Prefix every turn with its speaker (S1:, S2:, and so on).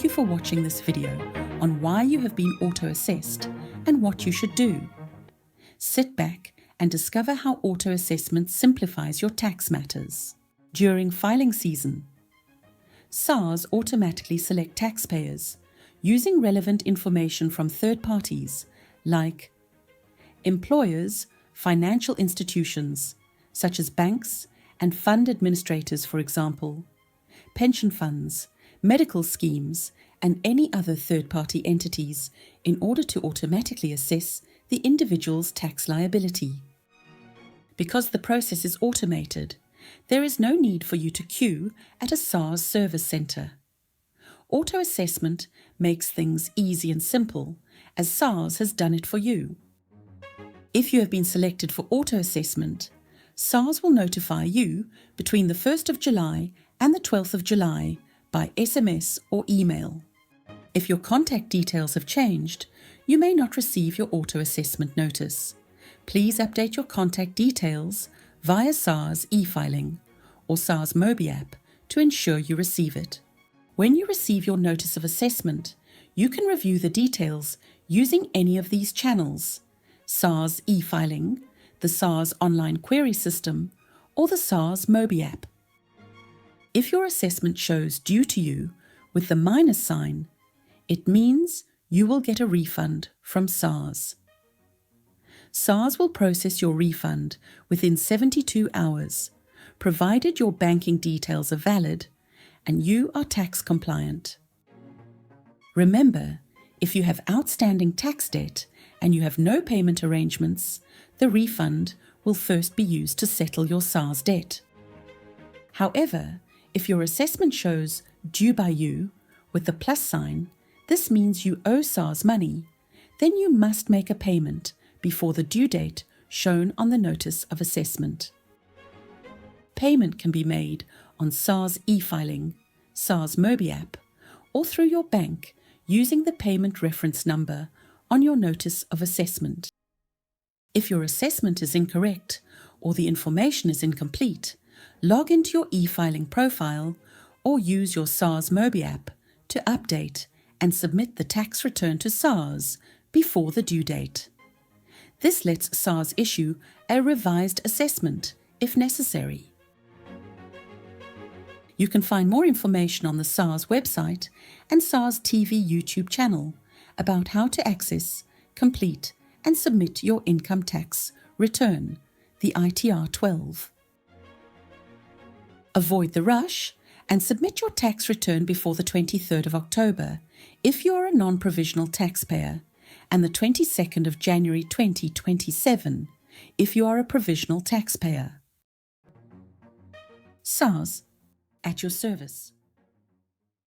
S1: thank you for watching this video on why you have been auto-assessed and what you should do. Sit back and discover how auto-assessment simplifies your tax matters. During filing season, SARS automatically select taxpayers using relevant information from third parties like employers, financial institutions such as banks and fund administrators, for example, pension funds, medical schemes, and any other third-party entities in order to automatically assess the individual's tax liability. Because the process is automated, there is no need for you to queue at a SARS service centre. Auto-assessment makes things easy and simple, as SARS has done it for you. If you have been selected for auto-assessment, SARS will notify you between the 1st of July and the 12th of July by SMS or email. If your contact details have changed, you may not receive your auto-assessment notice. Please update your contact details via SARS e-filing or SARS Mobi app to ensure you receive it. When you receive your notice of assessment, you can review the details using any of these channels: SARS e-filing, the SARS online query system, or the SARS Mobi app. If your assessment shows due to you with the minus sign, it means you will get a refund from SARS. SARS will process your refund within 72 hours, provided your banking details are valid and you are tax compliant. Remember, if you have outstanding tax debt and you have no payment arrangements, the refund will first be used to settle your SARS debt. However, if your assessment shows due by you with the plus sign, this means you owe SARS money, then you must make a payment before the due date shown on the notice of assessment. Payment can be made on SARS e-filing, SARS Mobi app, or through your bank using the payment reference number on your notice of assessment. If your assessment is incorrect or the information is incomplete, log into your e-filing profile or use your SARS Mobi app to update and submit the tax return to SARS before the due date. This lets SARS issue a revised assessment if necessary. You can find more information on the SARS website and SARS TV YouTube channel about how to access, complete, and submit your income tax return, the ITR 12. Avoid the rush and submit your tax return before the 23rd of October if you are a non-provisional taxpayer, and the 22nd of January 2027 if you are a provisional taxpayer. SARS, at your service.